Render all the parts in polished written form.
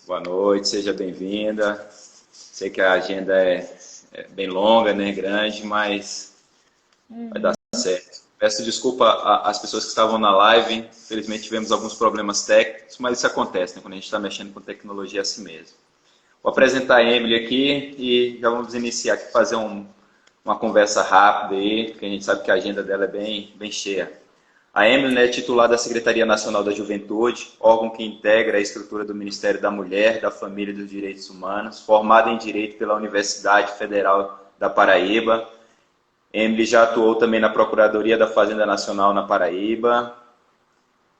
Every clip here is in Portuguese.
Boa noite, seja bem-vinda. Sei que a agenda é bem longa, né, grande, mas vai dar certo. Peço desculpa às pessoas que estavam na live. Infelizmente tivemos alguns problemas técnicos, mas isso acontece, né, quando a gente está mexendo com tecnologia é assim mesmo. Vou apresentar a Emily aqui e já vamos iniciar aqui, fazer uma conversa rápida aí, porque a gente sabe que a agenda dela é bem cheia. A Emily, né, é titular da Secretaria Nacional da Juventude, órgão que integra a estrutura do Ministério da Mulher, da Família e dos Direitos Humanos, formada em Direito pela Universidade Federal da Paraíba. Emily já atuou também na Procuradoria da Fazenda Nacional na Paraíba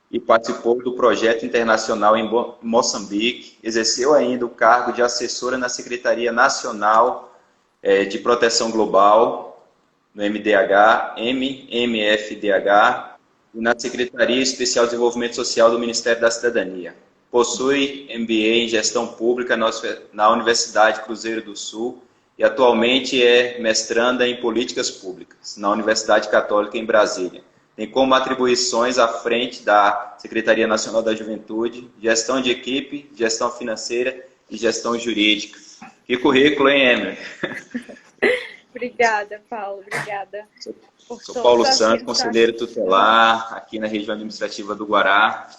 e participou do projeto internacional em Moçambique. Exerceu ainda o cargo de assessora na Secretaria Nacional de Proteção Global, no MFDH, e na Secretaria Especial de Desenvolvimento Social do Ministério da Cidadania. Possui MBA em Gestão Pública na Universidade Cruzeiro do Sul e atualmente é mestranda em Políticas Públicas na Universidade Católica em Brasília. Tem como atribuições à frente da Secretaria Nacional da Juventude, gestão de equipe, gestão financeira e gestão jurídica. Que currículo, hein, Emily? Obrigada, Paulo. Obrigada. Sou Paulo Santos, conselheiro tutelar aqui na região administrativa do Guará.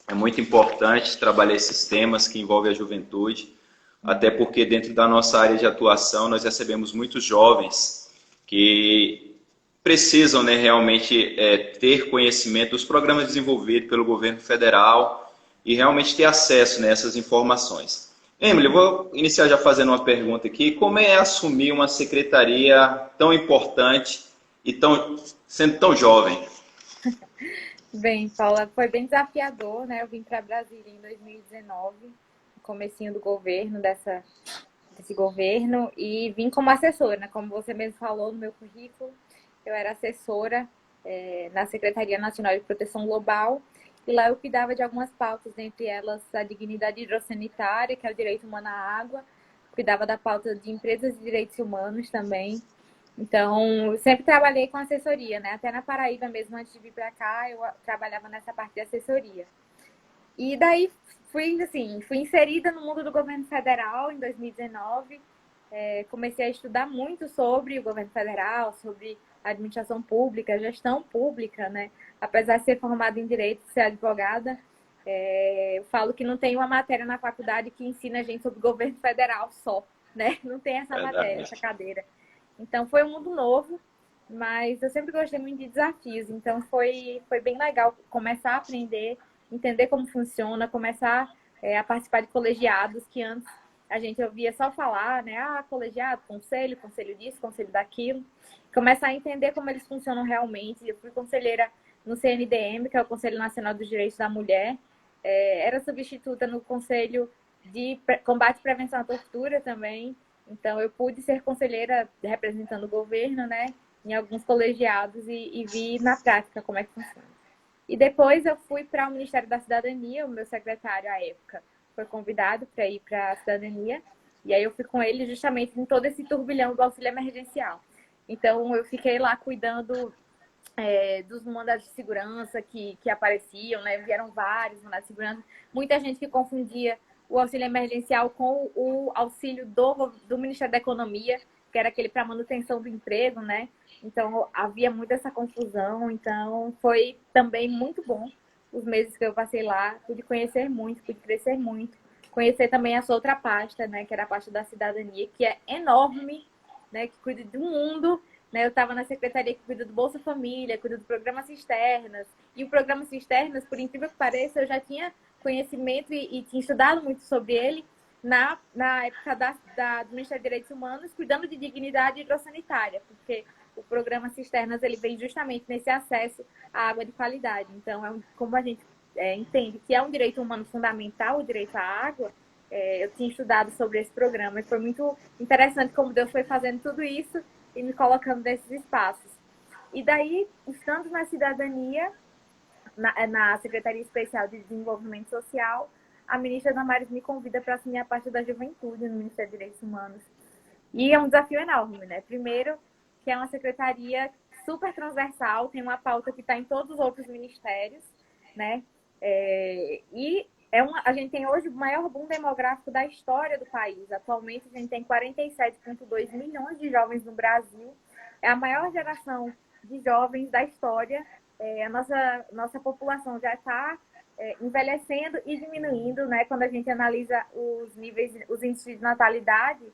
É muito importante trabalhar esses temas que envolvem a juventude, até porque dentro da nossa área de atuação nós recebemos muitos jovens que precisam, né, realmente ter conhecimento dos programas desenvolvidos pelo governo federal e realmente ter acesso nessas informações. Emily, eu vou iniciar já fazendo uma pergunta aqui. Como é assumir uma secretaria tão importante e sendo tão jovem? Bem, Paula, foi bem desafiador, né? Eu vim para Brasília em 2019, no comecinho do governo, desse governo, e vim como assessora, né? Como você mesmo falou no meu currículo, eu era assessora na Secretaria Nacional de Proteção Global, e lá eu cuidava de algumas pautas, dentre elas a dignidade hidrossanitária, que é o direito humano à água, cuidava da pauta de empresas de direitos humanos também. Então, eu sempre trabalhei com assessoria, né? Até na Paraíba mesmo, antes de vir para cá, eu trabalhava nessa parte de assessoria. E daí fui inserida no mundo do governo federal em 2019. Comecei a estudar muito sobre o governo federal, sobre administração pública, gestão pública, né? Apesar de ser formada em direito, ser advogada, eu falo que não tem uma matéria na faculdade que ensina a gente sobre o governo federal só, né? Não tem essa matéria, essa cadeira. Então, foi um mundo novo, mas eu sempre gostei muito de desafios. Então, foi bem legal começar a aprender, entender como funciona, começar a participar de colegiados que antes a gente ouvia só falar, né? Ah, colegiado, conselho disso, conselho daquilo. Começar a entender como eles funcionam realmente. Eu fui conselheira no CNDM, que é o Conselho Nacional dos Direitos da Mulher. Era substituta no Conselho de Combate e Prevenção à Tortura também. Então, eu pude ser conselheira representando o governo, né, em alguns colegiados e vi na prática como é que funciona. E depois eu fui para o Ministério da Cidadania, o meu secretário à época foi convidado para ir para a cidadania, e aí eu fui com ele justamente em todo esse turbilhão do auxílio emergencial. Então, eu fiquei lá cuidando dos mandados de segurança que apareciam, né, vieram vários mandados de segurança, muita gente que confundia o auxílio emergencial com o auxílio do Ministério da Economia, que era aquele para manutenção do emprego, né? Então, havia muito essa confusão. Então, foi também muito bom os meses que eu passei lá. Pude conhecer muito, pude crescer muito. Conhecer também essa outra pasta, né? Que era a pasta da cidadania, que é enorme, né? Que cuida do mundo. Né? Eu estava na secretaria que cuida do Bolsa Família, cuida do programa Cisternas. E o programa Cisternas, por incrível que pareça, eu já tinha conhecimento e tinha estudado muito sobre ele na época do Ministério dos Direitos Humanos, cuidando de dignidade hidrossanitária, porque o programa Cisternas ele vem justamente nesse acesso à água de qualidade. Então, como a gente entende que é um direito humano fundamental, o direito à água, eu tinha estudado sobre esse programa e foi muito interessante como Deus foi fazendo tudo isso e me colocando nesses espaços. E daí, estando na cidadania, na Secretaria Especial de Desenvolvimento Social, a ministra Damares me convida para assumir a parte da juventude no Ministério dos Direitos Humanos. E é um desafio enorme, né? Primeiro, que é uma secretaria super transversal, tem uma pauta que está em todos os outros ministérios, né? E a gente tem hoje o maior boom demográfico da história do país. Atualmente, a gente tem 47,2 milhões de jovens no Brasil. É a maior geração de jovens da história. A nossa população já está envelhecendo e diminuindo, né? Quando a gente analisa os índices de natalidade,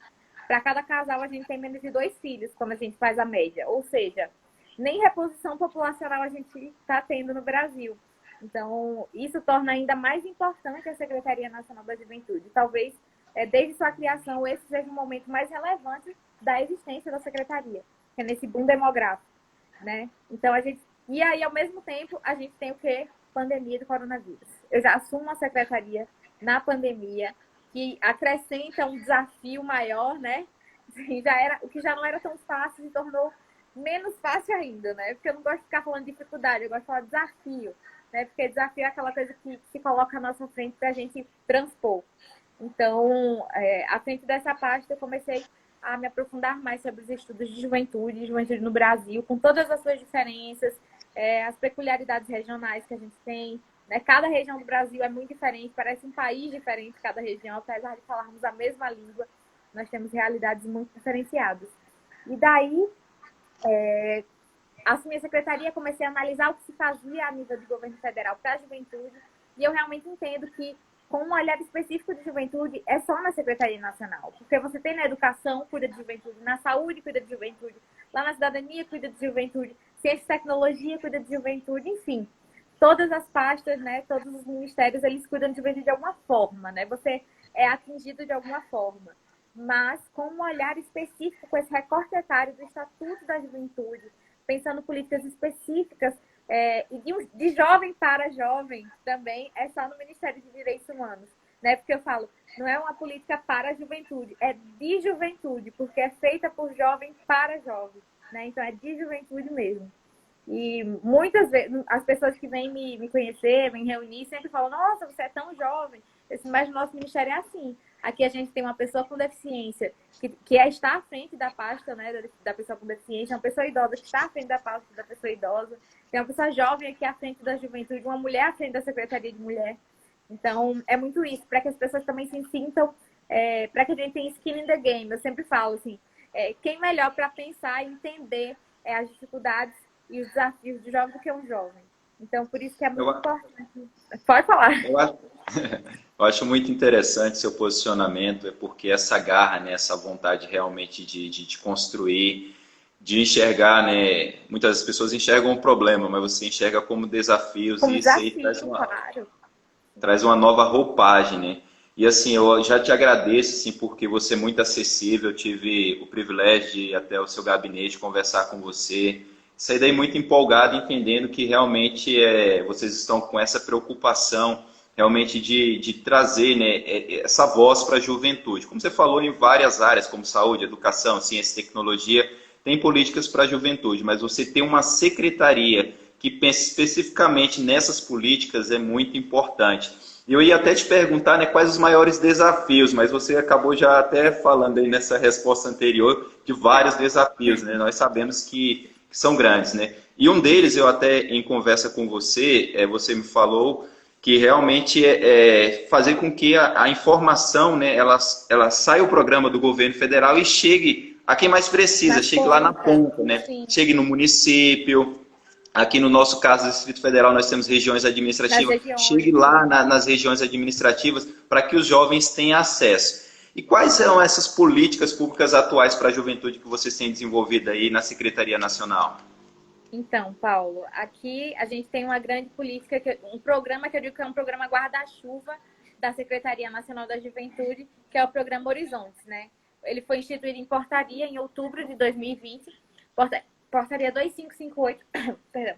para cada casal a gente tem menos de 2 filhos quando a gente faz a média. Ou seja, nem reposição populacional a gente está tendo no Brasil. Então, isso torna ainda mais importante a Secretaria Nacional da Juventude. Talvez, desde sua criação, esse seja o momento mais relevante da existência da Secretaria, que é nesse boom demográfico, né? Então, e aí, ao mesmo tempo, a gente tem o quê? Pandemia do coronavírus. Eu já assumo a Secretaria na pandemia, que acrescenta um desafio maior, né? O que já não era tão fácil se tornou menos fácil ainda, né? Porque eu não gosto de ficar falando de dificuldade, eu gosto de falar de desafio, né? Porque desafio é aquela coisa que se coloca à nossa frente para a gente transpor. Então, à frente dessa pasta, eu comecei a me aprofundar mais sobre os estudos de juventude no Brasil, com todas as suas diferenças, as peculiaridades regionais que a gente tem, né? Cada região do Brasil é muito diferente, parece um país diferente cada região, apesar de falarmos a mesma língua, nós temos realidades muito diferenciadas. E daí, assumi a secretaria, comecei a analisar o que se fazia a nível de governo federal para a juventude, e eu realmente entendo que, com um olhar específico de juventude, é só na Secretaria Nacional. Porque você tem na educação, cuida de juventude, na saúde, cuida de juventude, lá na cidadania, cuida de juventude, ciência e tecnologia, cuida de juventude, enfim. Todas as pastas, né, todos os ministérios, eles cuidam de juventude de alguma forma, né? Você é atingido de alguma forma. Mas com um olhar específico, com esse recorte etário do Estatuto da Juventude, pensando políticas específicas, e de jovem para jovem também, é só no Ministério de Direitos Humanos, né? Porque eu falo, não é uma política para a juventude, é de juventude, porque é feita por jovem para jovem, né? Então é de juventude mesmo. E muitas vezes, as pessoas que vêm me conhecer, me reunir, sempre falam, nossa, você é tão jovem. Mas o nosso ministério é assim. Aqui a gente tem uma pessoa com deficiência, que está à frente da pasta, né, da pessoa com deficiência, uma pessoa idosa que está à frente da pasta da pessoa idosa, tem uma pessoa jovem aqui à frente da juventude, uma mulher à frente da Secretaria de Mulher. Então, é muito isso, para que as pessoas também se sintam, para que a gente tenha skin in the game. Eu sempre falo assim, quem melhor para pensar e entender as dificuldades e os desafios do jovem do que um jovem. Então, por isso que é muito importante. Pode falar. Eu acho muito interessante seu posicionamento, porque essa garra, né, essa vontade realmente de construir, de enxergar, né, muitas pessoas enxergam um problema, mas você enxerga como desafios, Como e isso aí traz uma nova roupagem, né? E assim, eu já te agradeço, assim, porque você é muito acessível, eu tive o privilégio de ir até o seu gabinete conversar com você, saí daí muito empolgado, entendendo que realmente vocês estão com essa preocupação realmente de trazer, né, essa voz para a juventude. Como você falou, em várias áreas, como saúde, educação, ciência e tecnologia, tem políticas para a juventude, mas você ter uma secretaria que pense especificamente nessas políticas é muito importante. Eu ia até te perguntar, né, quais os maiores desafios, mas você acabou já até falando aí nessa resposta anterior de vários desafios, né? Nós sabemos que são grandes, né? E um deles, eu até em conversa com você, você me falou que realmente fazer com que a informação, né, ela saia o programa do governo federal e chegue a quem mais precisa, chegue lá na ponta, né? Sim. Chegue no município. Aqui no nosso caso do Distrito Federal, nós temos regiões administrativas. Chegue lá nas regiões administrativas para que os jovens tenham acesso. E quais são essas políticas públicas atuais para a juventude que vocês têm desenvolvido aí na Secretaria Nacional? Então, Paulo, aqui a gente tem uma grande política, um programa que eu digo que é um programa guarda-chuva da Secretaria Nacional da Juventude, que é o programa Horizontes, né? Ele foi instituído em portaria em outubro de 2020, portaria 2558, perdão,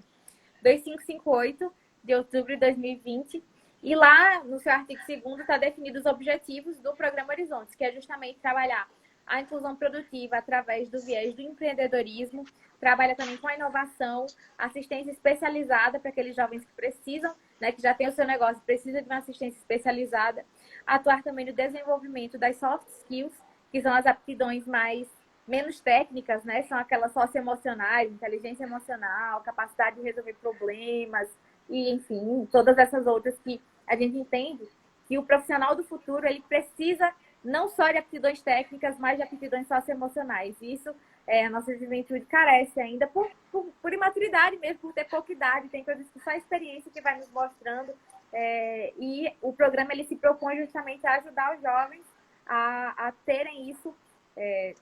2558 de outubro de 2020, e lá no seu artigo 2º está definido os objetivos do programa Horizontes, que é justamente trabalhar a inclusão produtiva através do viés do empreendedorismo, trabalha também com a inovação, assistência especializada para aqueles jovens que precisam, né, que já tem o seu negócio, precisa de uma assistência especializada, atuar também no desenvolvimento das soft skills, que são as aptidões menos técnicas, né, são aquelas socioemocionais, inteligência emocional, capacidade de resolver problemas, e enfim, todas essas outras que a gente entende que o profissional do futuro ele precisa não só de aptidões técnicas, mas de aptidões socioemocionais. E isso a nossa juventude carece ainda por imaturidade mesmo, por ter pouca idade. Tem coisas que só a experiência que vai nos mostrando. E o programa ele se propõe justamente a ajudar os jovens a terem isso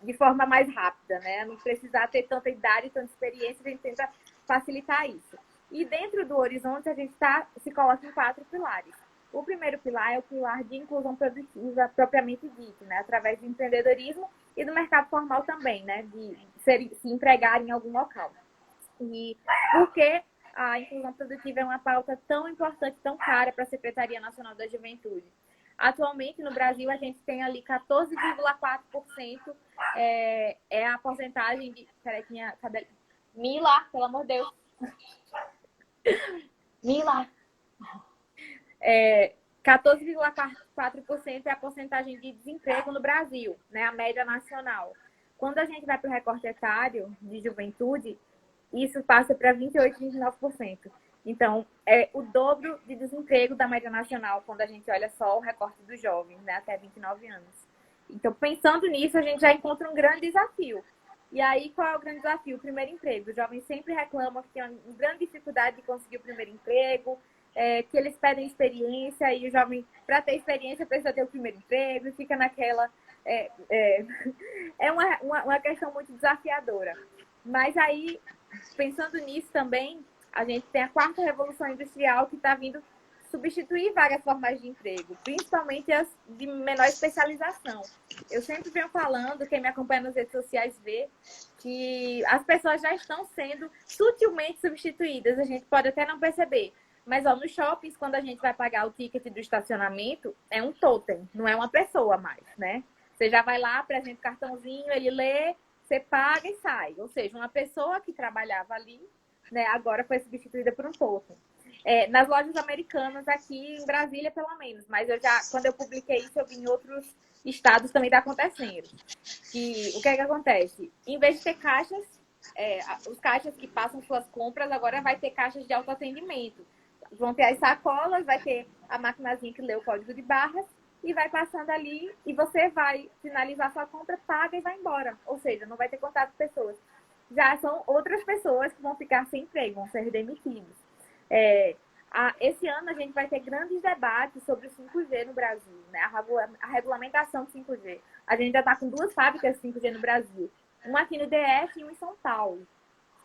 de forma mais rápida, né? Não precisar ter tanta idade, tanta experiência, a gente tenta facilitar isso. E dentro do Horizonte, a gente se coloca em 4 pilares. O primeiro pilar é o pilar de inclusão produtiva propriamente dito, né? Através do empreendedorismo e do mercado formal também, né? De se empregar em algum local. E por que a inclusão produtiva é uma pauta tão importante, tão cara para a Secretaria Nacional da Juventude? Atualmente, no Brasil, a gente tem ali 14,4% é a porcentagem de... Peraí, cadê? Mila, pelo amor de Deus. Mila. 14,4% é a porcentagem de desemprego no Brasil, né? A média nacional. Quando a gente vai para o recorte etário de juventude, isso passa para 28,29%. Então, é o dobro de desemprego da média nacional quando a gente olha só o recorte dos jovens, né? Até 29 anos. Então, pensando nisso, a gente já encontra um grande desafio. E aí, qual é o grande desafio? O primeiro emprego. Os jovens sempre reclamam que tem uma grande dificuldade de conseguir o primeiro emprego, que eles pedem experiência e o jovem, para ter experiência, precisa ter o primeiro emprego e fica naquela... É uma questão muito desafiadora. Mas aí, pensando nisso também, a gente tem a 4ª Revolução Industrial que está vindo substituir várias formas de emprego, principalmente as de menor especialização. Eu sempre venho falando, quem me acompanha nas redes sociais vê, que as pessoas já estão sendo sutilmente substituídas, a gente pode até não perceber. Mas ó, nos shoppings, quando a gente vai pagar o ticket do estacionamento, é um totem, não é uma pessoa mais, né? Você já vai lá, apresenta o cartãozinho, ele lê, você paga e sai. Ou seja, uma pessoa que trabalhava ali, né, agora foi substituída por um totem. Nas lojas americanas, aqui em Brasília, pelo menos. Mas quando eu publiquei isso, eu vi em outros estados também está acontecendo. Que, o que é que acontece? Em vez de ter caixas, os caixas que passam suas compras, agora vai ter caixas de autoatendimento. Vão ter as sacolas, vai ter a maquinazinha que lê o código de barras e vai passando ali e você vai finalizar sua compra, paga e vai embora. Ou seja, não vai ter contato com pessoas. Já são outras pessoas que vão ficar sem emprego, vão ser demitidos. Esse ano a gente vai ter grandes debates sobre o 5G no Brasil, né? A regulamentação do 5G. A gente já está com 2 fábricas de 5G no Brasil. Uma aqui no DF e uma em São Paulo.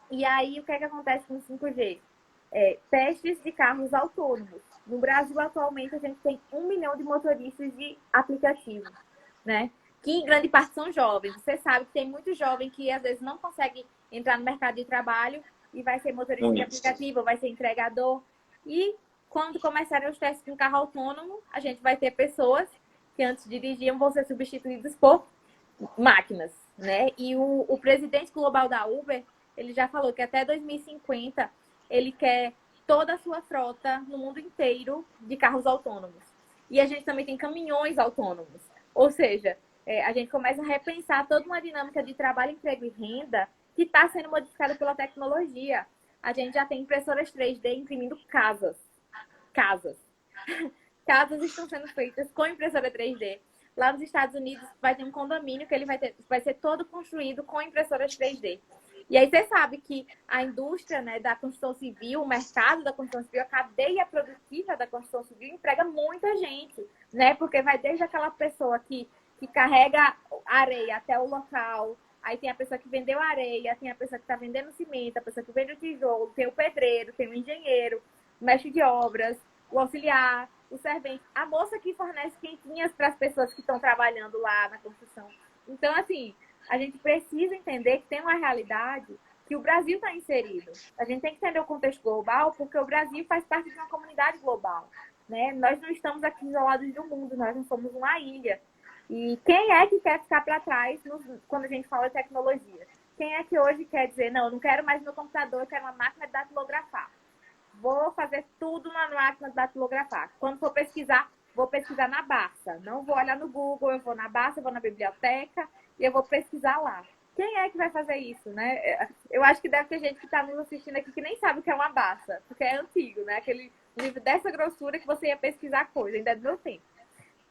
E aí, o que é que acontece com o 5G? Testes de carros autônomos. No Brasil, atualmente, a gente tem 1 milhão de motoristas de aplicativo, né? Que em grande parte são jovens. Você sabe que tem muito jovem que às vezes não consegue entrar no mercado de trabalho e vai ser motorista de aplicativo, vai ser entregador. E quando começarem os testes com carro autônomo, a gente vai ter pessoas que antes dirigiam vão ser substituídas por máquinas, né? E o presidente global da Uber, ele já falou que até 2050 ele quer toda a sua frota no mundo inteiro de carros autônomos. E a gente também tem caminhões autônomos. Ou seja, a gente começa a repensar toda uma dinâmica de trabalho, emprego e renda que está sendo modificada pela tecnologia. A gente já tem impressoras 3D imprimindo casas. Casas estão sendo feitas com impressora 3D. Lá nos Estados Unidos vai ter um condomínio que ele vai ser todo construído com impressoras 3D. E aí você sabe que a indústria, né, da construção civil, o mercado da construção civil, a cadeia produtiva da construção civil emprega muita gente, né? Porque vai desde aquela pessoa que carrega areia até o local, aí tem a pessoa que vendeu areia, tem a pessoa que está vendendo cimento, a pessoa que vende o tijolo, tem o pedreiro, tem o engenheiro, o mestre de obras, o auxiliar, o servente, a moça que fornece quentinhas para as pessoas que estão trabalhando lá na construção. Então, assim, a gente precisa entender que tem uma realidade que o Brasil está inserido. A gente tem que entender o contexto global, porque o Brasil faz parte de uma comunidade global, né? Nós não estamos aqui isolados do mundo, nós não somos uma ilha. E quem é que quer ficar para trás quando a gente fala de tecnologia? Quem é que hoje quer dizer, não, eu não quero mais meu computador, eu quero uma máquina de datilografar. Vou fazer tudo na máquina de datilografar. Quando for pesquisar, vou pesquisar na Barça. Não vou olhar no Google, eu vou na Barça, eu vou na biblioteca e eu vou pesquisar lá. Quem é que vai fazer isso, né? Eu acho que deve ter gente que está nos assistindo aqui que nem sabe o que é uma Barça, porque é antigo, né? Aquele livro dessa grossura que você ia pesquisar coisa, ainda é do meu tempo.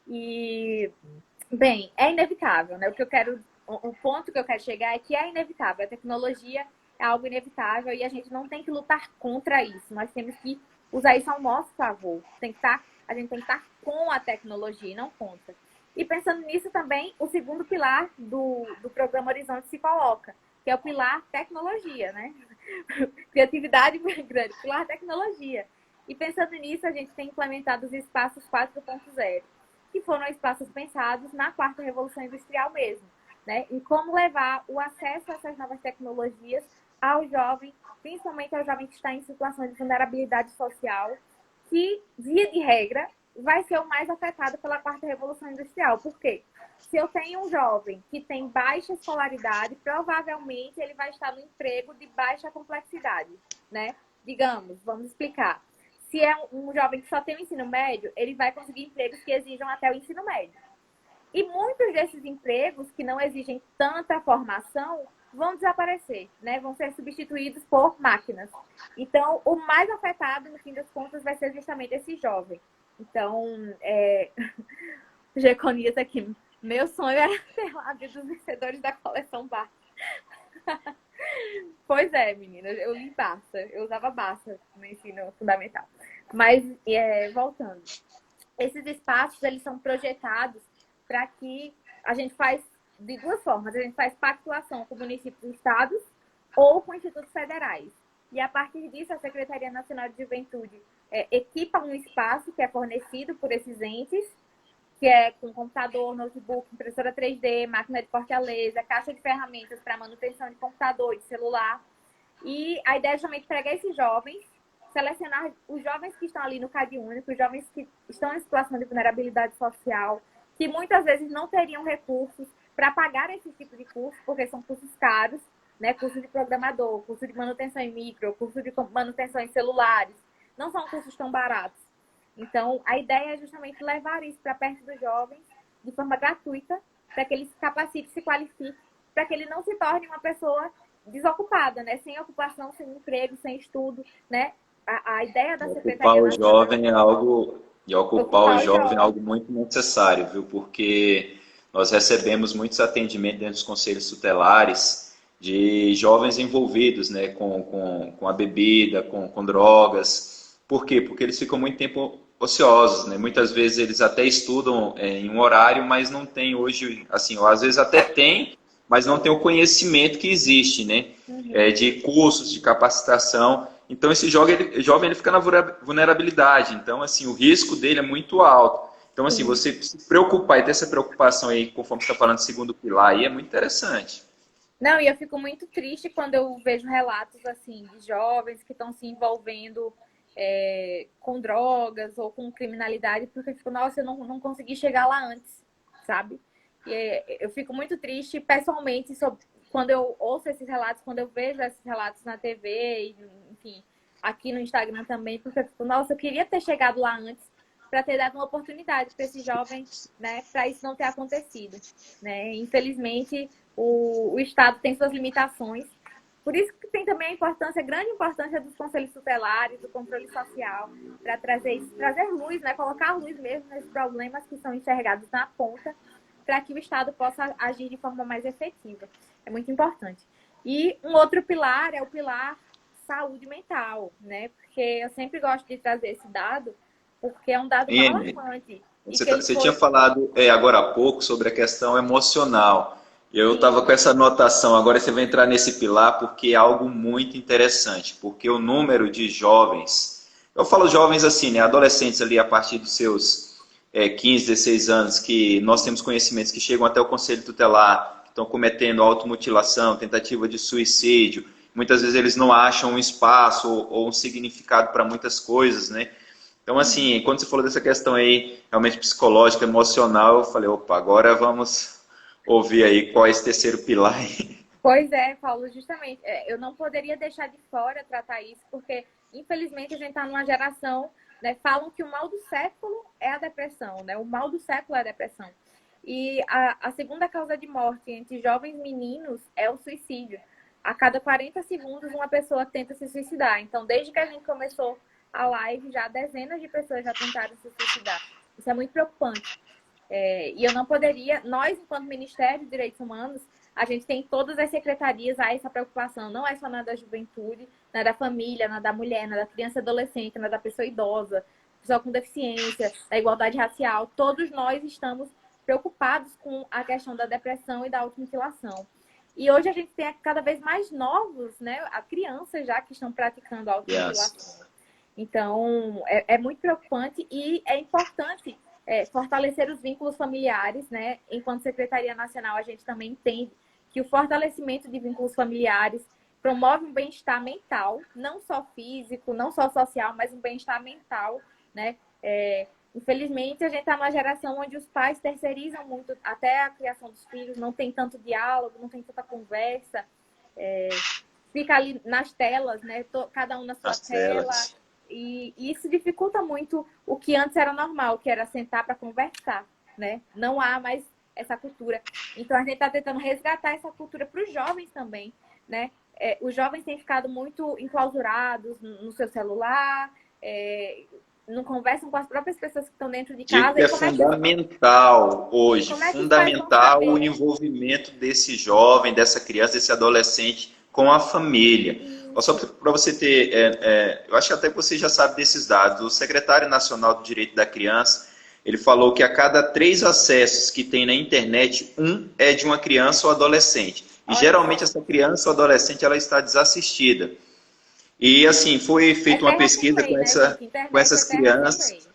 E, bem, é inevitável, né? O ponto que eu quero chegar é que é inevitável. A tecnologia é algo inevitável e a gente não tem que lutar contra isso. Nós temos que usar isso ao nosso favor. A gente tem que estar com a tecnologia e não contra. E pensando nisso também, o segundo pilar do programa Horizonte se coloca, que é o pilar tecnologia, né? Criatividade grande, pilar tecnologia. E pensando nisso, a gente tem implementado os espaços 4.0, que foram espaços pensados na quarta revolução industrial mesmo, né? Em como levar o acesso a essas novas tecnologias ao jovem, principalmente ao jovem que está em situação de vulnerabilidade social, que, via de regra, vai ser o mais afetado pela quarta revolução industrial. Por quê? Se eu tenho um jovem que tem baixa escolaridade, provavelmente ele vai estar no emprego de baixa complexidade, né? Digamos, vamos explicar. Se é um jovem que só tem o ensino médio, ele vai conseguir empregos que exijam até o ensino médio. E muitos desses empregos que não exigem tanta formação vão desaparecer, né? Vão ser substituídos por máquinas. Então, o mais afetado, no fim das contas, vai ser justamente esse jovem. Então, Geconias aqui. Meu sonho era ser lá dos vencedores da coleção Barça. Pois é, menina, eu li Barça. Eu usava Barça no ensino fundamental. Mas, voltando. Esses espaços, eles são projetados para que a gente faz de duas formas. A gente faz pactuação com municípios e estados ou com institutos federais. E a partir disso, a Secretaria Nacional de Juventude equipa um espaço que é fornecido por esses entes, que é com computador, notebook, impressora 3D, máquina de corte a laser, caixa de ferramentas para manutenção de computador, de celular. E a ideia é justamente pegar esses jovens, selecionar os jovens que estão ali no CAD único, os jovens que estão em situação de vulnerabilidade social, que muitas vezes não teriam recursos para pagar esse tipo de curso, porque são cursos caros, né? Curso de programador, curso de manutenção em micro, curso de manutenção em celulares. Não são cursos tão baratos. Então, a ideia é justamente levar isso para perto dos jovens de forma gratuita, para que ele se capacite, se qualifique, para que ele não se torne uma pessoa desocupada, né? Sem ocupação, sem emprego, sem estudo, né? A ideia da Ocupar Secretaria o Nacional jovem é algo, e ocupar o ocupar o jovem é jovem. algo muito necessário, viu? Porque nós recebemos muitos atendimentos dentro dos conselhos tutelares de jovens envolvidos, né, com a bebida, com drogas. Por quê? Porque eles ficam muito tempo ociosos, né? Muitas vezes eles até estudam em um horário, mas não tem hoje, assim, ou às vezes até tem, mas não tem o conhecimento que existe, né? Uhum. De cursos, de capacitação. Então esse jovem ele fica na vulnerabilidade. Então assim, o risco dele é muito alto. Então assim, Sim. você se preocupar e ter essa preocupação aí, conforme você está falando, segundo pilar, aí é muito interessante. Não, e eu fico muito triste quando eu vejo relatos assim de jovens que estão se envolvendo com drogas ou com criminalidade, porque eu fico, nossa, eu não consegui chegar lá antes, sabe? Eu fico muito triste pessoalmente quando eu ouço esses relatos, quando eu vejo esses relatos na TV, e, enfim, aqui no Instagram também, porque eu fico, nossa, eu queria ter chegado lá antes para ter dado uma oportunidade para esse jovem, né, para isso não ter acontecido, né? Infelizmente, o Estado tem suas limitações. Por isso que tem também a importância, a grande importância dos conselhos tutelares, do controle social, para trazer luz, né? Colocar luz mesmo nesses problemas que são enxergados na ponta, para que o Estado possa agir de forma mais efetiva. É muito importante. E um outro pilar é o pilar saúde mental, né? Porque eu sempre gosto de trazer esse dado, porque é um dado Ine, alarmante. E que ele você tinha foi, falado agora há pouco sobre a questão emocional. Eu estava sim, com essa anotação, agora você vai entrar nesse pilar porque é algo muito interessante, porque o número de jovens, eu falo jovens assim, né, adolescentes ali a partir dos seus 15, 16 anos, que nós temos conhecimentos que chegam até o conselho tutelar, que estão cometendo automutilação, tentativa de suicídio, muitas vezes eles não acham um espaço ou um significado para muitas coisas, né? Então, uhum. assim, quando você falou dessa questão aí, realmente psicológica, emocional, eu falei, opa, agora vamos ouvir aí qual é esse terceiro pilar aí. Pois é, Paulo, justamente. Eu não poderia deixar de fora tratar isso, porque, infelizmente, a gente está numa geração, né? Falam que o mal do século é a depressão, né? O mal do século é a depressão. E a segunda causa de morte entre jovens meninos é o suicídio. A cada 40 segundos, uma pessoa tenta se suicidar. Então, desde que a gente começou a live, já dezenas de pessoas já tentaram se suicidar. Isso é muito preocupante. E eu não poderia, nós, enquanto Ministério de Direitos Humanos, a gente tem todas as secretarias a essa preocupação. Não é só na da juventude, na da família, na da mulher, na da criança e adolescente, na da pessoa idosa, pessoa com deficiência, da igualdade racial. Todos nós estamos preocupados com a questão da depressão e da automutilação. E hoje a gente tem cada vez mais novos, né? A crianças já que estão praticando a automutilação. Yes. Então, é muito preocupante e é importante fortalecer os vínculos familiares, né? Enquanto Secretaria Nacional, a gente também entende que o fortalecimento de vínculos familiares promove um bem-estar mental, não só físico, não só social, mas um bem-estar mental, né? Infelizmente, a gente está numa geração onde os pais terceirizam muito até a criação dos filhos, não tem tanto diálogo, não tem tanta conversa, fica ali nas telas, né? Cada um na sua tela. E isso dificulta muito o que antes era normal, que era sentar para conversar, né? Não há mais essa cultura. Então, a gente está tentando resgatar essa cultura para os jovens também, né? Os jovens têm ficado muito enclausurados no seu celular, não conversam com as próprias pessoas que estão dentro de casa. É fundamental hoje, fundamental o envolvimento desse jovem, dessa criança, desse adolescente com a família. Só para você ter, eu acho que até você já sabe desses dados, o secretário nacional do Direito da Criança, ele falou que a cada 3 acessos que tem na internet, 1 é de uma criança ou adolescente. E geralmente essa criança ou adolescente ela está desassistida. E assim, foi feita uma pesquisa com essas crianças.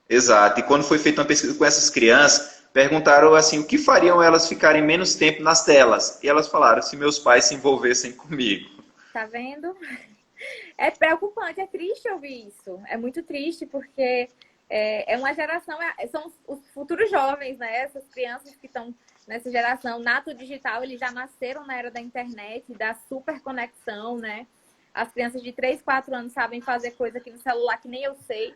Exato. E quando foi feita uma pesquisa com essas crianças, perguntaram assim, o que fariam elas ficarem menos tempo nas telas? E elas falaram, se meus pais se envolvessem comigo. Tá vendo? É preocupante, é triste ouvir isso. É muito triste porque é uma geração, são os futuros jovens, né? Essas crianças que estão nessa geração nato digital, eles já nasceram na era da internet, da super conexão, né? As crianças de 3, 4 anos sabem fazer coisa aqui no celular que nem eu sei,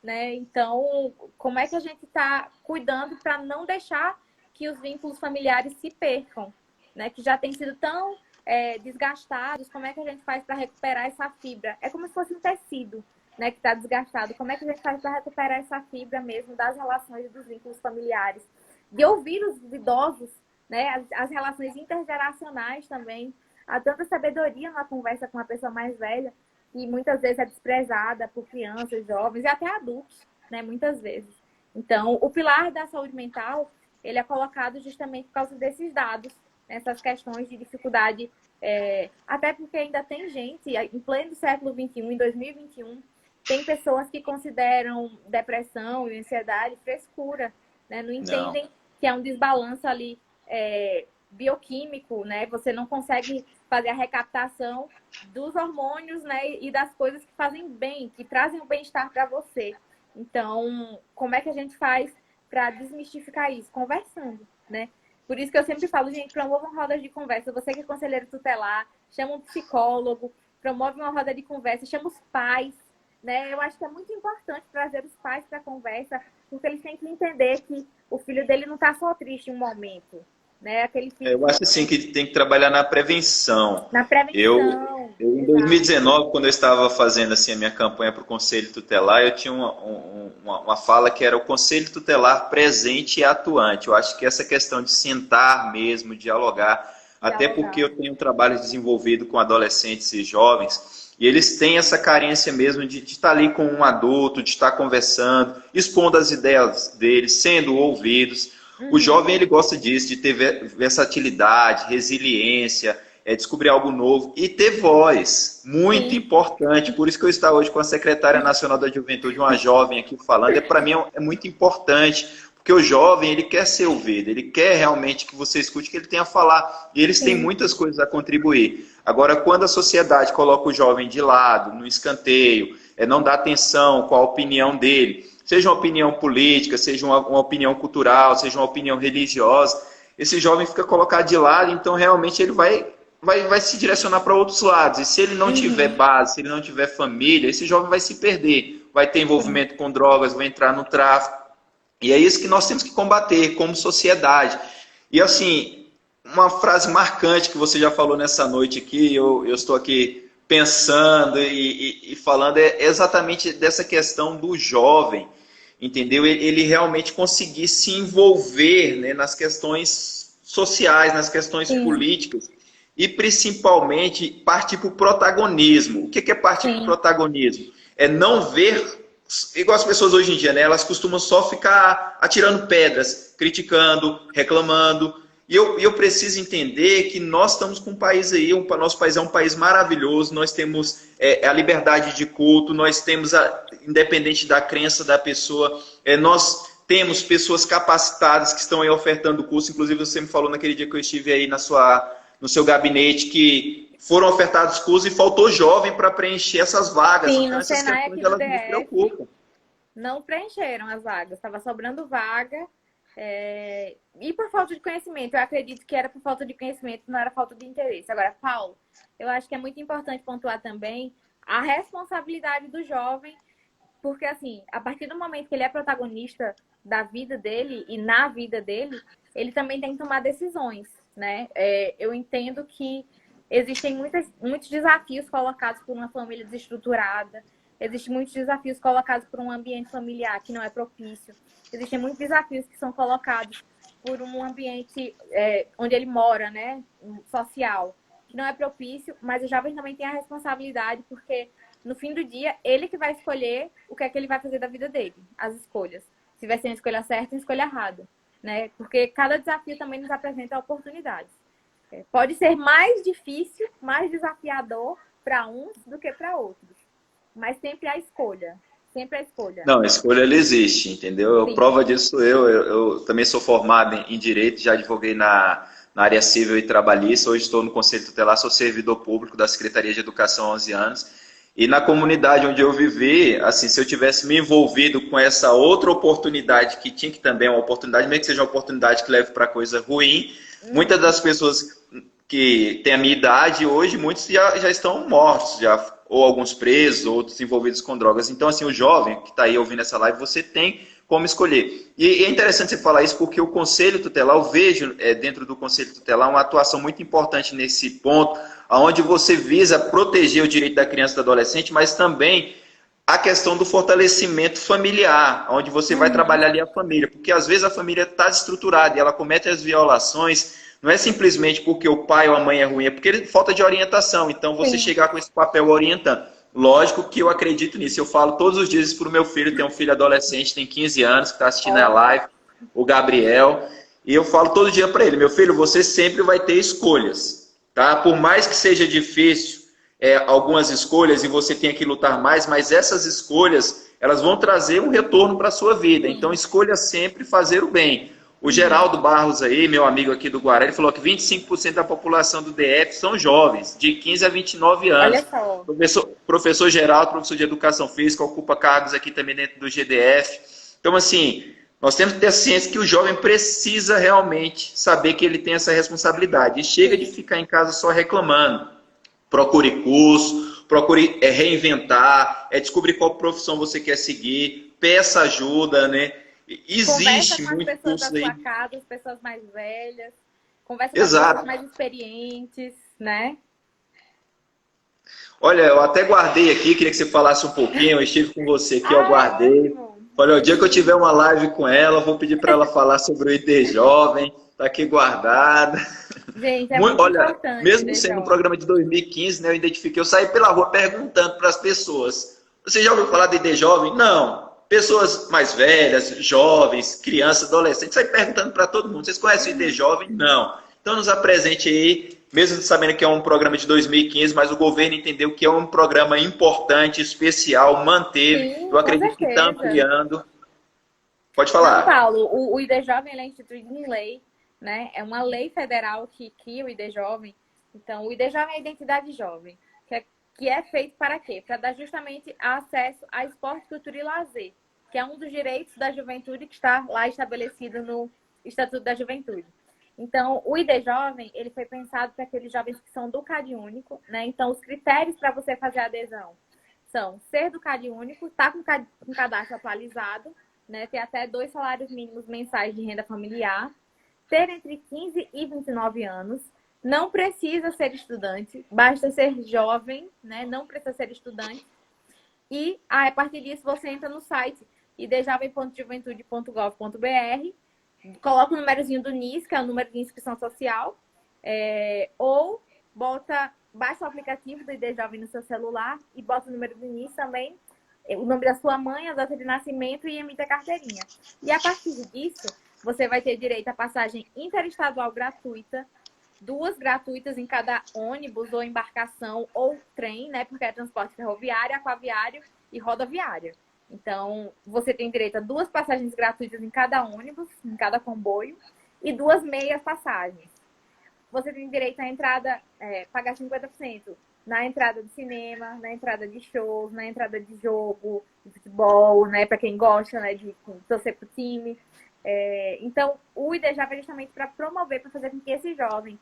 né? Então, como é que a gente está cuidando para não deixar que os vínculos familiares se percam, né? Que já têm sido tão desgastados, como é que a gente faz para recuperar essa fibra? É como se fosse um tecido, né, que está desgastado. Como é que a gente faz para recuperar essa fibra mesmo das relações e dos vínculos familiares? De ouvir os idosos, né, as relações intergeracionais também. Há tanta sabedoria na conversa com a pessoa mais velha que muitas vezes é desprezada por crianças, jovens e até adultos, né, muitas vezes. Então, o pilar da saúde mental, ele é colocado justamente por causa desses dados, essas questões de dificuldade, até porque ainda tem gente, em pleno século XXI, em 2021, tem pessoas que consideram depressão e ansiedade frescura, né? Não entendem que é um desbalanço ali bioquímico, né? Você não consegue fazer a recaptação dos hormônios, né? E das coisas que fazem bem, que trazem o bem-estar para você. Então, como é que a gente faz para desmistificar isso? Conversando, né? Por isso que eu sempre falo, gente, promovam rodas de conversa. Você que é conselheiro tutelar, chama um psicólogo, promove uma roda de conversa, chama os pais, né? Eu acho que é muito importante trazer os pais para a conversa, porque eles têm que entender que o filho dele não está só triste em um momento, né? Aquele filho eu acho assim que tem que trabalhar na prevenção. Na prevenção. Eu em 2019, quando eu estava fazendo assim, a minha campanha para o Conselho Tutelar, eu tinha uma fala que era o Conselho Tutelar presente e atuante. Eu acho que essa questão de sentar mesmo, dialogar, até porque eu tenho um trabalho desenvolvido com adolescentes e jovens, e eles têm essa carência mesmo de estar ali com um adulto, de estar conversando, expondo as ideias deles, sendo ouvidos. O jovem, ele gosta disso, de ter versatilidade, resiliência, descobrir algo novo e ter voz. Muito importante. Por isso que eu estou hoje com a secretária nacional da juventude, uma jovem aqui falando. Para mim é muito importante, porque o jovem, ele quer ser ouvido, ele quer realmente que você escute o que ele tem a falar. E eles têm muitas coisas a contribuir. Agora, quando a sociedade coloca o jovem de lado, no escanteio, não dá atenção com a opinião dele, seja uma opinião política, seja uma opinião cultural, seja uma opinião religiosa, esse jovem fica colocado de lado, então realmente ele vai se direcionar para outros lados. E se ele não tiver base, se ele não tiver família, esse jovem vai se perder. Vai ter envolvimento com drogas, vai entrar no tráfico. E é isso que nós temos que combater como sociedade. E assim, uma frase marcante que você já falou nessa noite aqui, eu estou aqui pensando e falando, é exatamente dessa questão do jovem, entendeu? Ele realmente conseguir se envolver, né, nas questões sociais, nas questões Sim, políticas e principalmente partir para o protagonismo. O que é partir para o sim. protagonismo? É não ver, igual as pessoas hoje em dia, né? Elas costumam só ficar atirando pedras, criticando, reclamando. E eu preciso entender que nós estamos com um país aí, nosso país é um país maravilhoso, nós temos a liberdade de culto, nós temos, independente da crença da pessoa, nós temos pessoas capacitadas que estão aí ofertando curso. Inclusive, você me falou naquele dia que eu estive aí no seu gabinete que foram ofertados cursos e faltou jovem para preencher essas vagas. Sim, Então, no essas Senai questões aqui do elas nos DF preocupam. não preencheram as vagas, estava sobrando vaga. E por falta de conhecimento, eu acredito que era por falta de conhecimento, não era falta de interesse. Agora, Paulo, eu acho que é muito importante pontuar também a responsabilidade do jovem, porque assim, a partir do momento que ele é protagonista da vida dele e na vida dele, ele também tem que tomar decisões, né? Eu entendo que existem muitos desafios colocados por uma família desestruturada, existem muitos desafios colocados por um ambiente familiar que não é propício, existem muitos desafios que são colocados por um ambiente onde ele mora, né, social, que não é propício, mas o jovem também tem a responsabilidade, porque no fim do dia, ele que vai escolher o que é que ele vai fazer da vida dele, as escolhas. Se vai ser uma escolha certa ou uma escolha errada, né? Porque cada desafio também nos apresenta oportunidades. Pode ser mais difícil, mais desafiador para uns do que para outros, mas sempre a escolha. Sempre a escolha. Não, a escolha ela existe, entendeu? Sim. Prova disso eu também sou formado em Direito, já advoguei na área civil e trabalhista, hoje estou no Conselho Tutelar, sou servidor público da Secretaria de Educação há 11 anos. E na comunidade onde eu vivi, assim, se eu tivesse me envolvido com essa outra oportunidade, que tinha que também é uma oportunidade, mesmo que seja uma oportunidade que leve para coisa ruim, muitas das pessoas que têm a minha idade hoje, muitos já estão mortos, já, ou alguns presos, outros envolvidos com drogas. Então, assim, o jovem que está aí ouvindo essa live, você tem como escolher. E é interessante você falar isso porque o Conselho Tutelar, eu vejo dentro do Conselho Tutelar uma atuação muito importante nesse ponto, onde você visa proteger o direito da criança e do adolescente, mas também a questão do fortalecimento familiar, onde você vai Uhum. trabalhar ali a família, porque às vezes a família está desestruturada e ela comete as violações, não é simplesmente porque o pai ou a mãe é ruim, é porque falta de orientação. Então você Sim. chegar com esse papel orientando. Lógico que eu acredito nisso. Eu falo todos os dias para o meu filho, tem um filho adolescente, tem 15 anos, que está assistindo a Ó, live, o Gabriel, e eu falo todo dia para ele, meu filho, você sempre vai ter escolhas, tá? Por mais que seja difícil algumas escolhas e você tenha que lutar mais, mas essas escolhas, elas vão trazer um retorno para a sua vida. Então, sim. escolha sempre fazer o bem. O Uhum. Geraldo Barros aí, meu amigo aqui do Guará, ele falou que 25% da população do DF são jovens, de 15 a 29 Olha anos. só. Professor Geraldo, professor de Educação Física, ocupa cargos aqui também dentro do GDF. Então, assim, nós temos que ter a ciência que o jovem precisa realmente saber que ele tem essa responsabilidade. E chega de Sim. ficar em casa só reclamando. Procure curso, procure reinventar, descobrir qual profissão você quer seguir, peça ajuda, né? Conversa Existe com as muito pessoas da curso sua aí. casa, as pessoas mais velhas. Conversa com as pessoas Exato. mais experientes, né? Olha, eu até guardei aqui, queria que você falasse um pouquinho, eu estive com você aqui, eu Ai, guardei. ótimo. Olha, o dia que eu tiver uma live com ela, eu vou pedir para ela falar sobre o ID Jovem, tá aqui guardada. Gente, é muito Olha, importante o mesmo ID sendo um Jovem. programa de 2015, né, eu identifiquei, eu saí pela rua perguntando para as pessoas, você já ouviu falar de ID Jovem? Não. Pessoas mais velhas, jovens, crianças, adolescentes, saí perguntando para todo mundo, vocês conhecem o ID Uhum. Jovem? Não. Então nos apresente aí, mesmo sabendo que é um programa de 2015, mas o governo entendeu que é um programa importante, especial, manteve, Sim, eu com acredito que está certeza. ampliando. Pode Não, falar. Paulo, o ID Jovem ele é instituído em lei, né? É uma lei federal que cria o ID Jovem. Então, o ID Jovem é a identidade jovem, que é feito para quê? Para dar justamente acesso a esporte, cultura e lazer, que é um dos direitos da juventude que está lá estabelecido no Estatuto da Juventude. Então, o ID Jovem, ele foi pensado para aqueles jovens que são do Cade Único, né? Então, os critérios para você fazer a adesão são ser do Cade Único, estar com cadastro atualizado, né, ter até 2 salários mínimos mensais de renda familiar, ter entre 15 e 29 anos, não precisa ser estudante, basta ser jovem, né, não precisa ser estudante. E a partir disso você entra no site idjovem.juventude.gov.br, coloca o númerozinho do NIS, que é o número de inscrição social, ou baixa o aplicativo do ID Jovem no seu celular e bota o número do NIS também, o nome da sua mãe, a data de nascimento e emite a carteirinha. E a partir disso, você vai ter direito à passagem interestadual gratuita, 2 gratuitas em cada ônibus ou embarcação ou trem, né? Porque é transporte ferroviário, aquaviário e rodoviário. Então, você tem direito a 2 passagens gratuitas em cada ônibus, em cada comboio, e 2 meias passagens. Você tem direito à entrada, pagar 50% na entrada de cinema, na entrada de shows, na entrada de jogo, de futebol, né? Para quem gosta, né? De torcer pro time. Então, o IDJovem é justamente para promover, para fazer com que esse jovem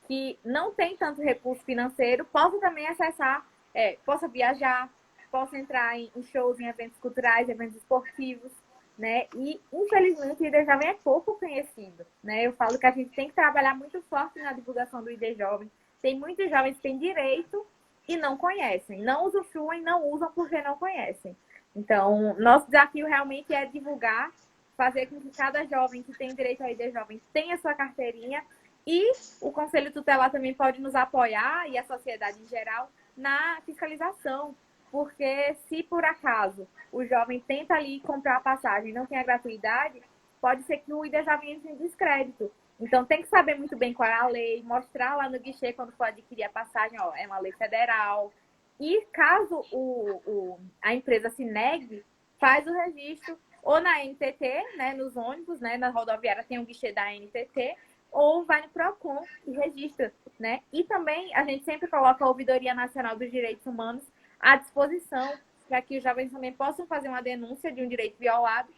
que não tem tanto recurso financeiro possa também acessar, possa viajar, possa entrar em shows, em eventos culturais, eventos esportivos, né? E, infelizmente, o IDJovem é pouco conhecido, né? Eu falo que a gente tem que trabalhar muito forte na divulgação do IDJovem. Tem muitos jovens que têm direito e não conhecem, não usufruem, não usam porque não conhecem. Então, nosso desafio realmente é divulgar, fazer com que cada jovem que tem direito ao IDJovem tenha sua carteirinha, e o Conselho Tutelar também pode nos apoiar, e a sociedade em geral, na fiscalização. Porque se por acaso o jovem tenta ali comprar a passagem e não tem a gratuidade, pode ser que o IDJovem entre em descrédito. Então tem que saber muito bem qual é a lei, mostrar lá no guichê quando for adquirir a passagem, ó, é uma lei federal. E caso a empresa se negue, faz o registro ou na NTT, né, nos ônibus, né, na rodoviária tem um guichê da NTT, ou vai no PROCON e registra, né? E também a gente sempre coloca a Ouvidoria Nacional dos Direitos Humanos à disposição para que os jovens também possam fazer uma denúncia de um direito violado,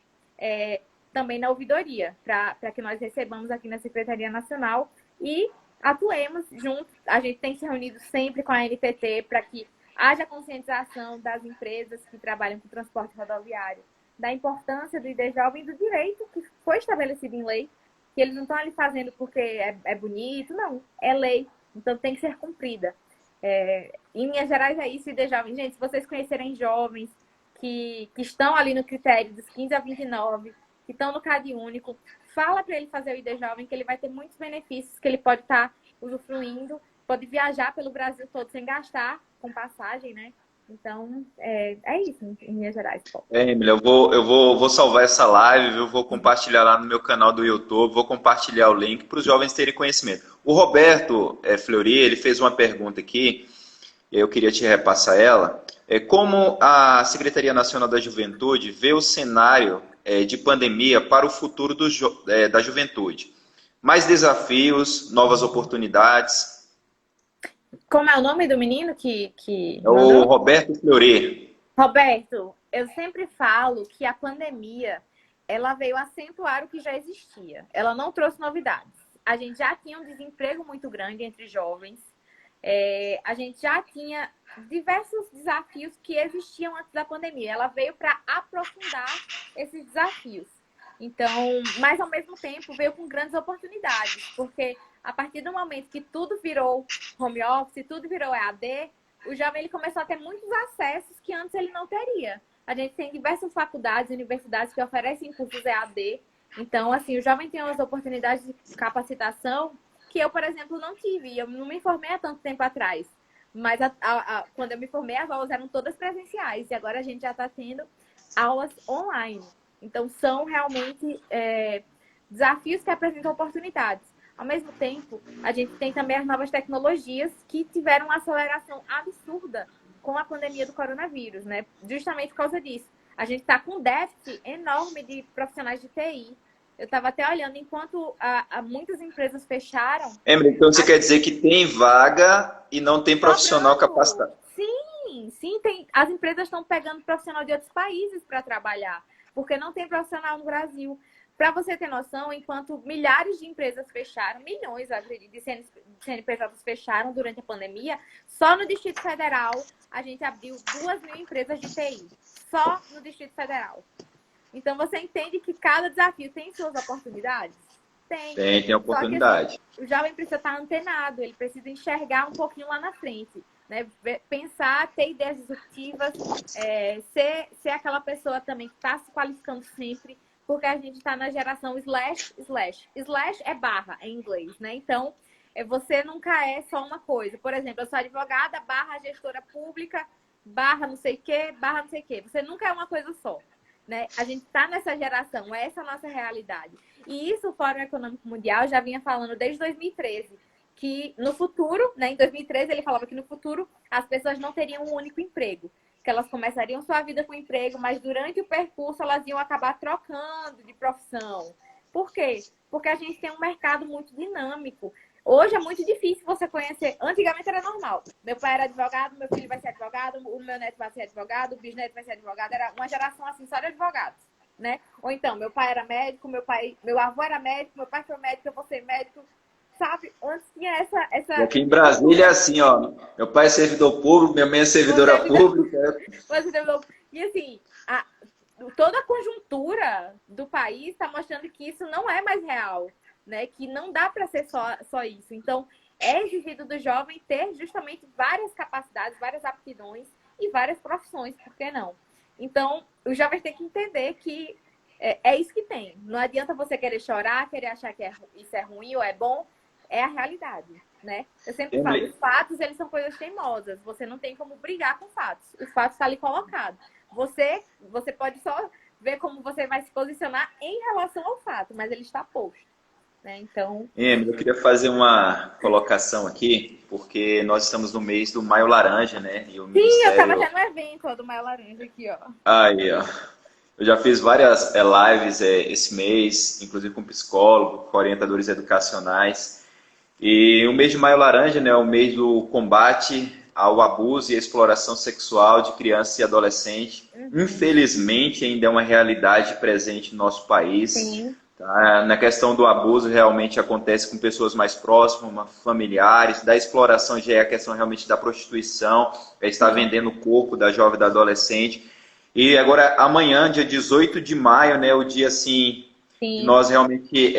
também na ouvidoria, para que nós recebamos aqui na Secretaria Nacional e atuemos juntos. A gente tem se reunido sempre com a NTT para que haja conscientização das empresas que trabalham com transporte rodoviário, da importância do IDJovem e do direito que foi estabelecido em lei, que eles não estão ali fazendo porque é bonito, não, é lei, então tem que ser cumprida. Em Minas Gerais é isso, IDJovem. Gente, se vocês conhecerem jovens que estão ali no critério dos 15 a 29, que estão no CAD único, fala para ele fazer o IDJovem, que ele vai ter muitos benefícios, que ele pode estar usufruindo, pode viajar pelo Brasil todo sem gastar com passagem, né? Então, é isso em Minas Gerais. Emília, eu vou salvar essa live, viu? Vou compartilhar lá no meu canal do YouTube, vou compartilhar o link para os jovens terem conhecimento. O Roberto Fleury, ele fez uma pergunta aqui, e eu queria te repassar ela. Como a Secretaria Nacional da Juventude vê o cenário de pandemia para o futuro da juventude? Mais desafios, novas oportunidades? Como é o nome do menino que É o Roberto Fleury. Roberto, eu sempre falo que a pandemia, ela veio acentuar o que já existia. Ela não trouxe novidades. A gente já tinha um desemprego muito grande entre jovens. A gente já tinha diversos desafios que existiam antes da pandemia. Ela veio para aprofundar esses desafios. Então, mas ao mesmo tempo veio com grandes oportunidades, porque a partir do momento que tudo virou home office, tudo virou EAD, o jovem ele começou a ter muitos acessos que antes ele não teria. A gente tem diversas faculdades, universidades que oferecem cursos EAD. Então, assim, o jovem tem umas oportunidades de capacitação que eu, por exemplo, não tive. Eu não me formei há tanto tempo atrás. Mas quando eu me formei, as aulas eram todas presenciais. E agora a gente já está tendo aulas online. Então, são realmente desafios que apresentam oportunidades. Ao mesmo tempo, a gente tem também as novas tecnologias que tiveram uma aceleração absurda com a pandemia do coronavírus, né? Justamente por causa disso. A gente está com um déficit enorme de profissionais de TI. Eu estava até olhando, enquanto muitas empresas fecharam... Emily, então você quer dizer que tem vaga e não tem profissional capacitado? Sim, tem. As empresas estão pegando profissional de outros países para trabalhar, porque não tem profissional no Brasil. Para você ter noção, enquanto milhares de empresas fecharam, milhões, eu acredito, de CNPJs fecharam durante a pandemia, só no Distrito Federal a gente abriu 2.000 empresas de TI. Só no Distrito Federal. Então, você entende que cada desafio tem suas oportunidades? Tem. Tem Só que assim, oportunidade. o jovem precisa estar antenado, ele precisa enxergar um pouquinho lá na frente, né? Pensar, ter ideias disruptivas, ser aquela pessoa também que está se qualificando sempre, porque a gente está na geração slash, slash. Slash é barra em inglês, né? Então, você nunca é só uma coisa. Por exemplo, eu sou advogada, barra gestora pública, barra não sei o quê, barra não sei o quê. Você nunca é uma coisa só. Né? A gente está nessa geração, essa é a nossa realidade. E isso o Fórum Econômico Mundial já vinha falando desde 2013, que no futuro, né, em 2013 ele falava que no futuro as pessoas não teriam um único emprego, que elas começariam sua vida com emprego, mas durante o percurso elas iam acabar trocando de profissão. Por quê? Porque a gente tem um mercado muito dinâmico. Hoje é muito difícil você conhecer. Antigamente era normal. Meu pai era advogado, meu filho vai ser advogado, o meu neto vai ser advogado, o bisneto vai ser advogado. Era uma geração assim só de advogados, né? Ou então, meu pai era médico, meu avô era médico, meu pai foi médico, eu vou ser médico. Sabe? Antes tinha essa... Aqui em Brasília é assim, ó. Meu pai é servidor público, minha mãe é servidora pública. E assim, toda a conjuntura do país está mostrando que isso não é mais real, né? Que não dá para ser só isso. Então, é exigido do jovem ter justamente várias capacidades, várias aptidões e várias profissões, por que não? Então, os jovens têm que entender que é isso que tem. Não adianta você querer chorar, querer achar que isso é ruim ou é bom, é a realidade, né? Eu sempre falo, os fatos, eles são coisas teimosas. Você não tem como brigar com fatos. Os fatos estão ali colocados. Você pode só ver como você vai se posicionar em relação ao fato, mas ele está posto, né? Então... Emily, eu queria fazer uma colocação aqui, porque nós estamos no mês do Maio Laranja, né? E o Sim, Ministério... eu estava já no evento do Maio Laranja aqui, ó. Aí, ó. Eu já fiz várias lives esse mês, inclusive com psicólogo, com orientadores educacionais. E o mês de Maio Laranja, né, é o mês do combate ao abuso e à exploração sexual de crianças e adolescentes. Infelizmente, ainda é uma realidade presente no nosso país. Sim. Tá? Na questão do abuso, realmente acontece com pessoas mais próximas, familiares. Da exploração já é a questão realmente da prostituição, está vendendo o corpo da jovem e da adolescente. E agora, amanhã, dia 18 de maio, né, o dia assim, que nós realmente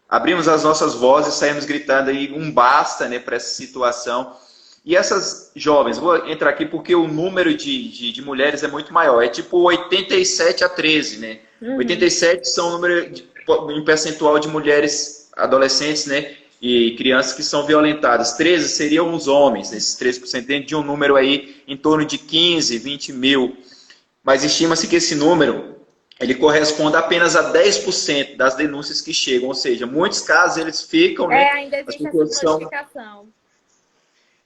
abrimos as nossas vozes, saímos gritando aí um basta, né, para essa situação. E essas jovens, vou entrar aqui porque o número de mulheres é muito maior, é tipo 87 a 13, né? 87 são o número em percentual de mulheres adolescentes, né, e crianças que são violentadas. 13 seriam os homens, esses 13% dentro de um número aí em torno de 15, 20 mil. Mas estima-se que esse número ele corresponde apenas a 10% das denúncias que chegam, ou seja, muitos casos eles ficam, né? Ainda existe essa notificação.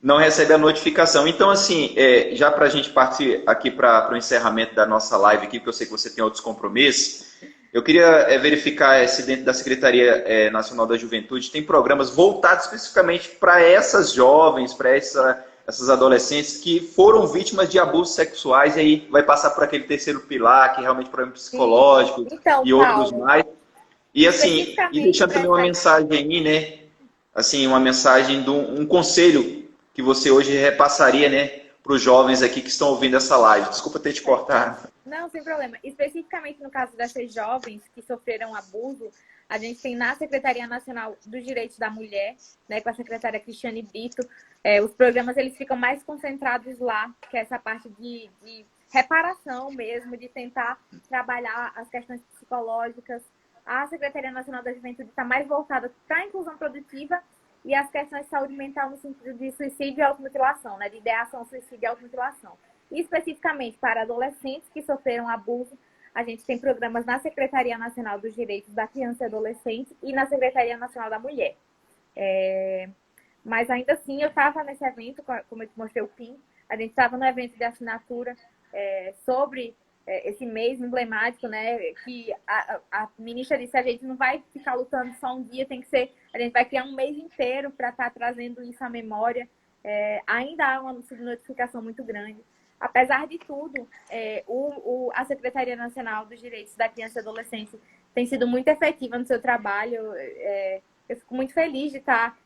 Não recebe a notificação. Então, assim, já para a gente partir aqui para o encerramento da nossa live aqui, porque eu sei que você tem outros compromissos, eu queria verificar se dentro da Secretaria Nacional da Juventude tem programas voltados especificamente para essas jovens, para essas adolescentes que foram vítimas de abusos sexuais, e aí vai passar por aquele terceiro pilar, que é realmente problema psicológico então, e outros mais. E assim, e deixando também uma mensagem aí, né? Assim, uma mensagem um conselho que você hoje repassaria, né, para os jovens aqui que estão ouvindo essa live. Desculpa ter te cortado. Não, sem problema. Especificamente no caso dessas jovens que sofreram abuso, a gente tem na Secretaria Nacional dos Direitos da Mulher, né, com a secretária Cristiane Brito, os programas eles ficam mais concentrados lá, que é essa parte de reparação mesmo, de tentar trabalhar as questões psicológicas. A Secretaria Nacional da Juventude está mais voltada para a inclusão produtiva e as questões de saúde mental no sentido de suicídio e automutilação, né, de ideação, suicídio e automutilação. E especificamente para adolescentes que sofreram abuso, a gente tem programas na Secretaria Nacional dos Direitos da Criança e Adolescente e na Secretaria Nacional da Mulher. Mas ainda assim, eu estava nesse evento, como eu te mostrei o PIN, a gente estava no evento de assinatura sobre esse mês emblemático, né? Que a ministra disse, a gente não vai ficar lutando só um dia, a gente vai criar um mês inteiro para estar trazendo isso à memória. Ainda há uma subnotificação muito grande. Apesar de tudo, a Secretaria Nacional dos Direitos da Criança e Adolescência tem sido muito efetiva no seu trabalho. Eu fico muito feliz de estar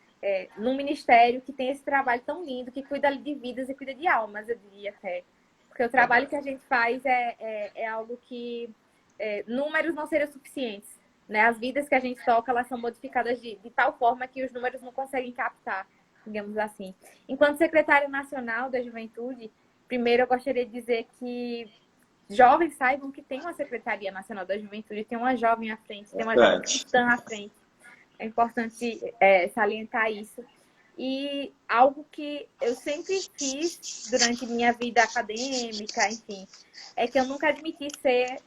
num ministério que tem esse trabalho tão lindo, que cuida de vidas e cuida de almas, eu diria até. Porque o trabalho que a gente faz é algo que números não seriam suficientes, né? As vidas que a gente toca, elas são modificadas de tal forma que os números não conseguem captar, digamos assim. Enquanto secretária nacional da Juventude, primeiro eu gostaria de dizer que jovens saibam que tem uma Secretaria Nacional da Juventude, tem uma jovem à frente, tem uma jovem cristã à frente. É importante salientar isso. E algo que eu sempre fiz durante minha vida acadêmica, enfim, é que eu nunca admiti ser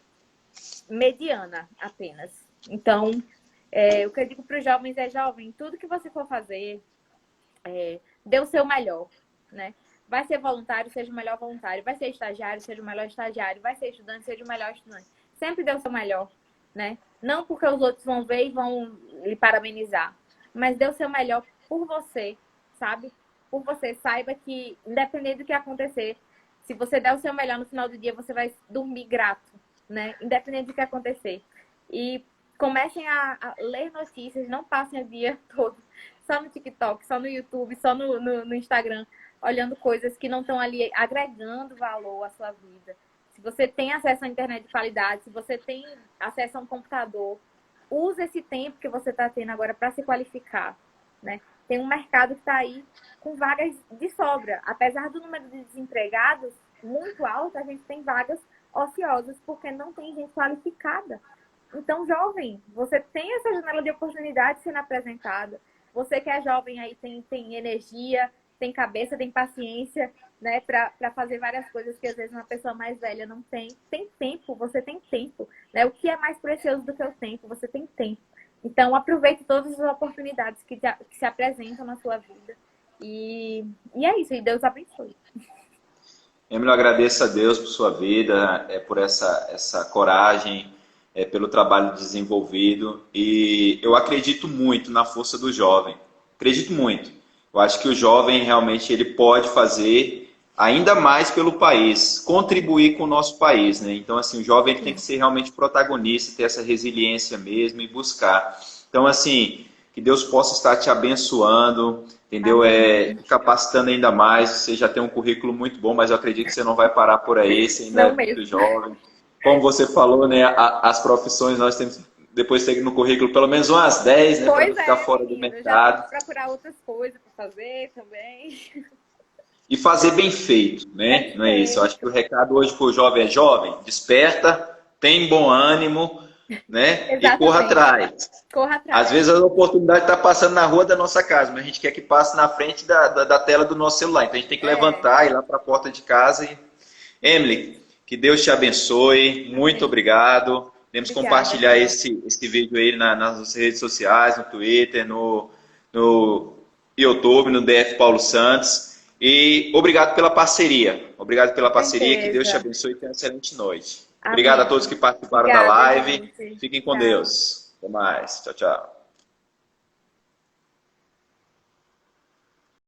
mediana apenas. Então, o que eu digo para os jovens é, jovem, tudo que você for fazer, dê o seu melhor, né? Vai ser voluntário, seja o melhor voluntário. Vai ser estagiário, seja o melhor estagiário. Vai ser estudante, seja o melhor estudante. Sempre dê o seu melhor, né? Não porque os outros vão ver e vão lhe parabenizar, mas dê o seu melhor por você, sabe? Por você. Saiba que, independente do que acontecer, se você der o seu melhor no final do dia, você vai dormir grato, né? Independente do que acontecer. E comecem a ler notícias, não passem o dia todo só no TikTok, só no YouTube, só no Instagram, olhando coisas que não estão ali agregando valor à sua vida. Se você tem acesso à internet de qualidade, se você tem acesso a um computador, use esse tempo que você está tendo agora para se qualificar, né? Tem um mercado que está aí com vagas de sobra. Apesar do número de desempregados muito alto, a gente tem vagas ociosas porque não tem gente qualificada. Então, jovem, você tem essa janela de oportunidade sendo apresentada. Você que é jovem aí tem energia, tem cabeça, tem paciência, né, para fazer várias coisas que às vezes uma pessoa mais velha não tem. Tem tempo, você tem tempo, né? O que é mais precioso do que o tempo? Você tem tempo. Então, aproveite todas as oportunidades que se apresentam na sua vida. E é isso, e Deus abençoe. Emily, eu agradeço a Deus por sua vida, por essa coragem, pelo trabalho desenvolvido. E eu acredito muito na força do jovem. Acredito muito. Eu acho que o jovem realmente ele pode fazer ainda mais pelo país, contribuir com o nosso país, né? Então, assim, o jovem ele tem que ser realmente protagonista, ter essa resiliência mesmo e buscar. Então, assim, que Deus possa estar te abençoando, entendeu? Capacitando ainda mais. Você já tem um currículo muito bom, mas eu acredito que você não vai parar por aí, você ainda é muito jovem. Como você falou, né? As profissões nós temos depois ter no currículo pelo menos umas 10, né? Para não ficar fora do mercado. Já procurar outras coisas para fazer também. E fazer bem feito, né? Não é isso. Eu acho que o recado hoje para o jovem é: jovem, desperta, tem bom ânimo, né? E corra atrás. Corra atrás. Às vezes a oportunidade está passando na rua da nossa casa, mas a gente quer que passe na frente da tela do nosso celular. Então a gente tem que levantar, ir lá para a porta de casa. Emily, que Deus te abençoe. Muito obrigado. Podemos compartilhar esse vídeo aí nas redes sociais, no Twitter, no YouTube, no DF Paulo Santos. E obrigado pela parceria. Obrigado pela parceria. Que Deus te abençoe e tenha uma excelente noite. Obrigado a todos que participaram da live. Fiquem com Deus. Até mais. Tchau, tchau.